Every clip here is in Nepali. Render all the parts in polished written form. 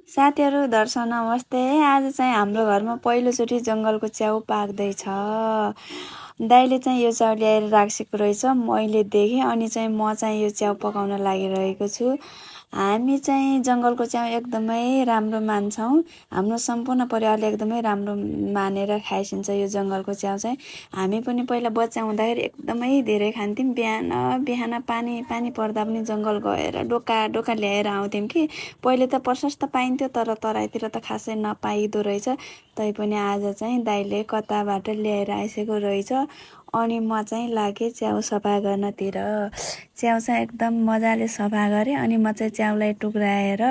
साथीहरू दर्शन नमस्ते। आज चाहिँ हाम्रो घरमा पहिलोचोटि जङ्गलको च्याउ पाक्दैछ। दाइले चाहिँ यो च्याउ ल्याएर राखेको रहेछ, मैले देखेँ अनि चाहिँ म चाहिँ यो च्याउ पकाउन लागिरहेको छु। हामी चाहिँ जङ्गलको च्याउ एकदमै राम्रो मान्छौँ। हाम्रो सम्पूर्ण परिवारले एकदमै राम्रो मानेर खाइसिन्छ यो जङ्गलको च्याउ चाहिँ। हामी पनि पहिला बच्चा हुँदाखेरि एकदमै धेरै खान्थ्यौँ। बिहान बिहान पानी पानी पर्दा पनि जङ्गल गएर डोका डोका ल्याएर आउँथ्यौँ कि पहिले त प्रशस्त पाइन्थ्यो, तर तराईतिर त खासै नपाइदो रहेछ। तैपनि आज चाहिँ दाइले कताबाट ल्याएर आइसकेको रहेछ। अनि म चाहिँ लागेँ च्याउ सफा गर्नतिर। च्याउ चाहिँ एकदम मजाले सफा गरेँ अनि म चाहिँ च्याउलाई टुक्राएर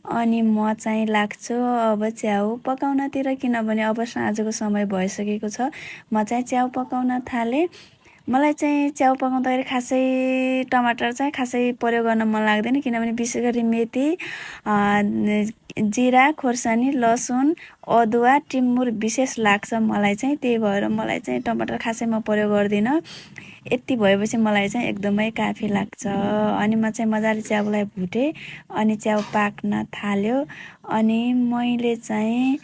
अनि म चाहिँ लाग्छु अब च्याउ पकाउनतिर, किनभने अब साँझको समय भइसकेको छ। म चाहिँ च्याउ पकाउन थालेँ। मलाई चाहिँ च्याउ पकाउँदाखेरि खासै टमाटर चाहिँ खासै प्रयोग गर्न मन लाग्दैन, किनभने विशेष गरी मेथी, जिरा, खोर्सानी, लसुन, अदुवा, टिमुर विशेष लाग्छ मलाई चाहिँ। त्यही भएर मलाई चाहिँ टमाटर खासै म प्रयोग गर्दिनँ। यति भएपछि मलाई चाहिँ एकदमै काफी लाग्छ। अनि म चाहिँ मजाले च्याउलाई भुटेँ अनि च्याउ पाक्न थाल्यो। अनि मैले चाहिँ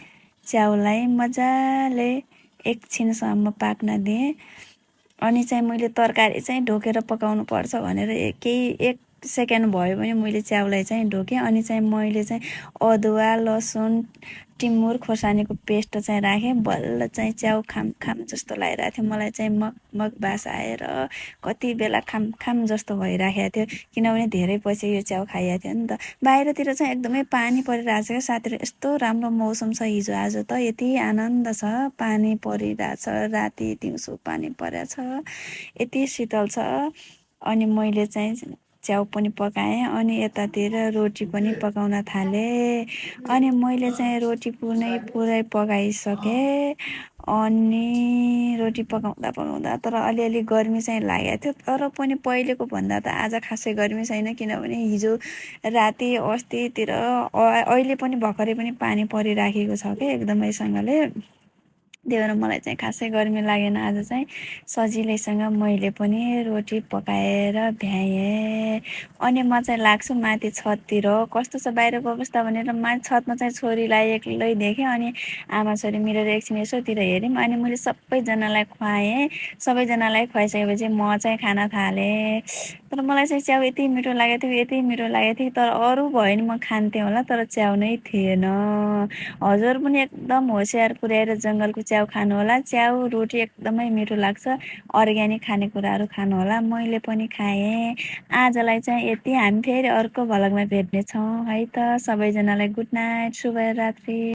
च्याउलाई मजाले एकछिनसम्म पाक्न दिएँ। अनि चाहिँ मैले तरकारी चाहिँ ढोकेर पकाउनु पर्छ भनेर एक सेकेन्ड भयो भने मैले च्याउलाई चाहिँ ढोकेँ। अनि चाहिँ मैले चाहिँ अदुवा, लसुन, टिमुर, खोर्सानीको पेस्ट चाहिँ राखेँ। बल्ल चाहिँ च्याउ खाम खाम जस्तो लागिरहेको थियो मलाई चाहिँ। मग मग बास आएर कति बेला खाम खाम जस्तो भइराखेको थियो, किनभने धेरै पछि यो च्याउ खाइएको थियो नि त। बाहिरतिर चाहिँ एकदमै पानी परिरहेको छ क्या साथीहरू। यस्तो राम्रो मौसम छ हिजो आज त, यति आनन्द छ। पानी परिरहेछ, राति दिउँसो पानी परेछ, यति शीतल छ। अनि मैले चाहिँ च्याउ पनि पकाएँ अनि यतातिर रोटी पनि पकाउन थालेँ। अनि मैले चाहिँ रोटी पुरै पकाइसकेँ। अनि रोटी पकाउँदा पकाउँदा तर अलिअलि गर्मी चाहिँ लागेको थियो, तर पनि पहिलेको भन्दा त आज खासै गर्मी छैन, किनभने हिजो राति अस्तितिर अहिले पनि भर्खरै पनि पानी परिराखेको छ क्या एकदमैसँगले। त्यही भएर मलाई चाहिँ खासै गर्मी लागेन। आज चाहिँ सजिलैसँग मैले पनि रोटी पकाएर भ्याएँ। अनि म चाहिँ लाग्छु माथि छततिर। कस्तो छ बाहिरको अवस्था भनेर माथि छतमा चाहिँ छोरीलाई एक्लै देखेँ। अनि आमा छोरी मिलेर एकछिन यसोतिर हेऱ्यौँ। अनि मैले सबैजनालाई खुवाएँ। सबैजनालाई खुवाइसकेपछि म चाहिँ खान थालेँ। तर मलाई चाहिँ च्याउ यति मिठो लागेको थियो, यति मिठो लागेको थियो। तर अरू भयो भने म खान्थेँ होला, तर च्याउ नै थिएन। हजुर पनि एकदम होसियार पुर्याएर जङ्गलको च्याउ खानु होला। च्याउ रोटी एकदमै मिठो लाग्छ। अर्ग्यानिक खानेकुराहरू खानु होला। मैले पनि खाएँ। आजलाई चाहिँ यति। हामी फेरि अर्को भ्लगमा भेट्नेछौँ है त। सबैजनालाई गुड नाइट, शुभरात्रि।